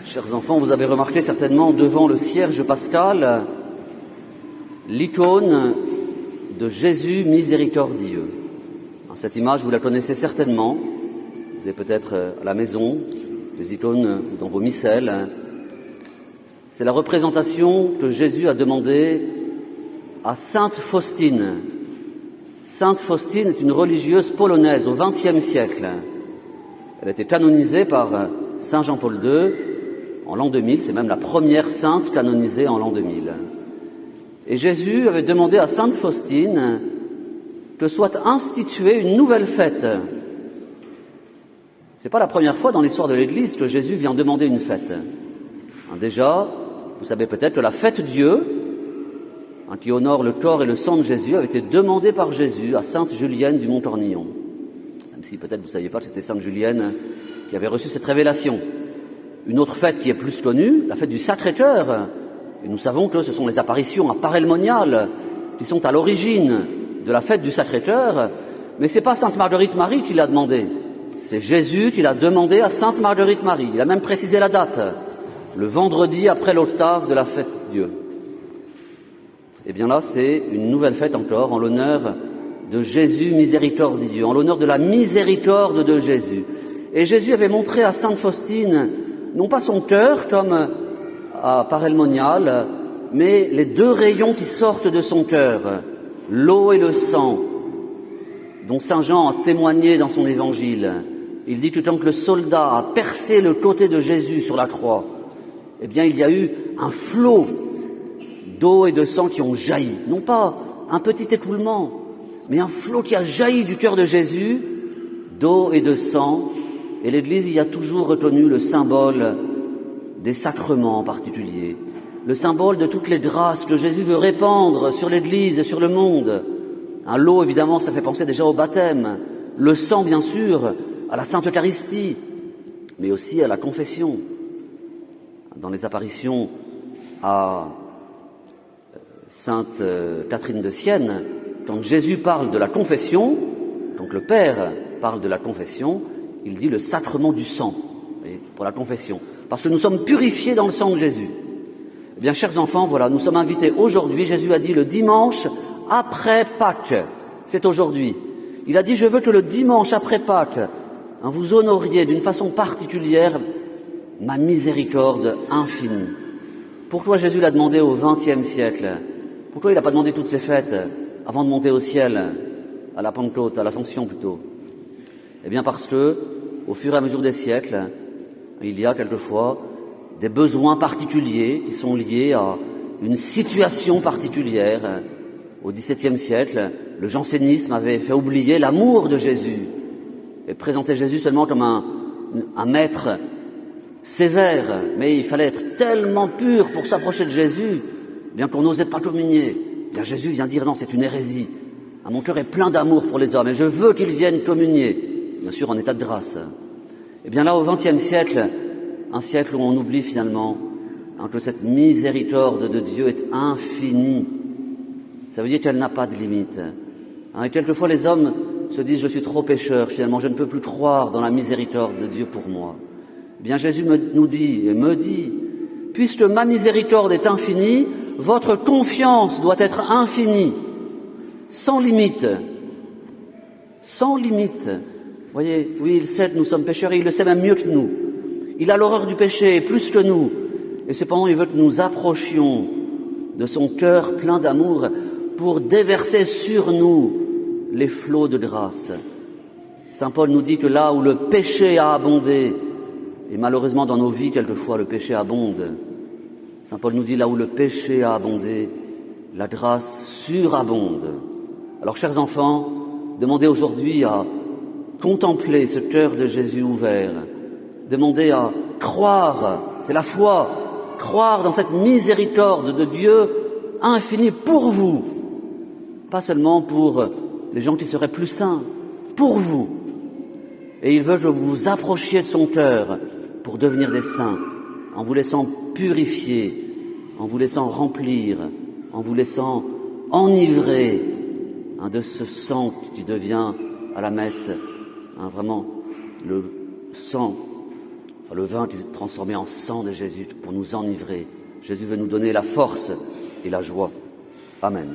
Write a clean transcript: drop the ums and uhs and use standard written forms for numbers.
Chers enfants, vous avez remarqué certainement devant le cierge pascal l'icône de Jésus miséricordieux. Cette image, vous la connaissez certainement. Vous avez peut-être à la maison des icônes dans vos missels. C'est la représentation que Jésus a demandée à Sainte Faustine. Sainte Faustine est une religieuse polonaise au XXe siècle. Elle a été canonisée par Saint Jean-Paul II en l'an 2000. C'est même la première sainte canonisée en l'an 2000. Et Jésus avait demandé à Sainte Faustine que soit instituée une nouvelle fête. C'est pas la première fois dans l'histoire de l'Église que Jésus vient demander une fête. Déjà, vous savez peut-être que la fête Dieu, qui honore le corps et le sang de Jésus, avait été demandée par Jésus à Sainte Julienne du Mont-Tornillon. Même si peut-être vous ne saviez pas que c'était Sainte Julienne qui avait reçu cette révélation. Une autre fête qui est plus connue, la fête du Sacré-Cœur. Et nous savons que ce sont les apparitions parelmoniales qui sont à l'origine de la fête du Sacré-Cœur. Mais c'est pas Sainte Marguerite-Marie qui l'a demandé. C'est Jésus qui l'a demandé à Sainte Marguerite-Marie. Il a même précisé la date. Le vendredi après l'octave de la fête Dieu. Et bien là, c'est une nouvelle fête encore en l'honneur de Jésus miséricordieux, en l'honneur de la miséricorde de Jésus. Et Jésus avait montré à Sainte Faustine, non pas son cœur comme à Parelmonial, mais les deux rayons qui sortent de son cœur, l'eau et le sang, dont Saint Jean a témoigné dans son évangile. Il dit que quand le soldat a percé le côté de Jésus sur la croix, eh bien il y a eu un flot d'eau et de sang qui ont jailli. Non pas un petit écoulement, mais un flot qui a jailli du cœur de Jésus, d'eau et de sang. Et l'Église y a toujours retenu le symbole des sacrements en particulier, le symbole de toutes les grâces que Jésus veut répandre sur l'Église et sur le monde. L'eau, évidemment, ça fait penser déjà au baptême. Le sang, bien sûr, à la Sainte Eucharistie, mais aussi à la confession. Dans les apparitions à Sainte Catherine de Sienne, quand Jésus parle de la confession, donc le Père parle de la confession, il dit le sacrement du sang, pour la confession, parce que nous sommes purifiés dans le sang de Jésus. Eh bien, chers enfants, voilà, nous sommes invités aujourd'hui, Jésus a dit le dimanche après Pâques, c'est aujourd'hui. Il a dit, je veux que le dimanche après Pâques, vous honoriez d'une façon particulière ma miséricorde infinie. Pourquoi Jésus l'a demandé au XXe siècle? Pourquoi il n'a pas demandé toutes ces fêtes avant de monter au ciel, à la Pentecôte, à l'Ascension plutôt? Eh bien parce que, au fur et à mesure des siècles, il y a quelquefois des besoins particuliers qui sont liés à une situation particulière. Au XVIIe siècle, le jansénisme avait fait oublier l'amour de Jésus et présentait Jésus seulement comme un maître sévère, mais il fallait être tellement pur pour s'approcher de Jésus, bien qu'on n'osait pas communier. Bien Jésus vient dire non, c'est une hérésie. Mon cœur est plein d'amour pour les hommes et je veux qu'ils viennent communier, bien sûr en état de grâce. Et bien là, au XXe siècle, un siècle où on oublie finalement que cette miséricorde de Dieu est infinie. Ça veut dire qu'elle n'a pas de limite. Et quelquefois les hommes se disent je suis trop pécheur, finalement je ne peux plus croire dans la miséricorde de Dieu pour moi. Eh bien Jésus nous dit et me dit, puisque ma miséricorde est infinie, votre confiance doit être infinie, sans limite. Sans limite. Vous voyez, oui, il sait que nous sommes pécheurs et il le sait même mieux que nous. Il a l'horreur du péché plus que nous. Et cependant, il veut que nous approchions de son cœur plein d'amour pour déverser sur nous les flots de grâce. Saint Paul nous dit que là où le péché a abondé, et malheureusement dans nos vies, quelquefois, le péché abonde. Saint Paul nous dit là où le péché a abondé, la grâce surabonde. Alors, chers enfants, demandez aujourd'hui à contempler ce cœur de Jésus ouvert. Demandez à croire, c'est la foi, croire dans cette miséricorde de Dieu infinie pour vous. Pas seulement pour les gens qui seraient plus saints, pour vous. Et il veut que vous vous approchiez de son cœur pour devenir des saints, en vous laissant purifier, en vous laissant remplir, en vous laissant enivrer de ce sang qui devient à la messe vraiment le sang, Le vin est transformé en sang de Jésus pour nous enivrer. Jésus veut nous donner la force et la joie. Amen.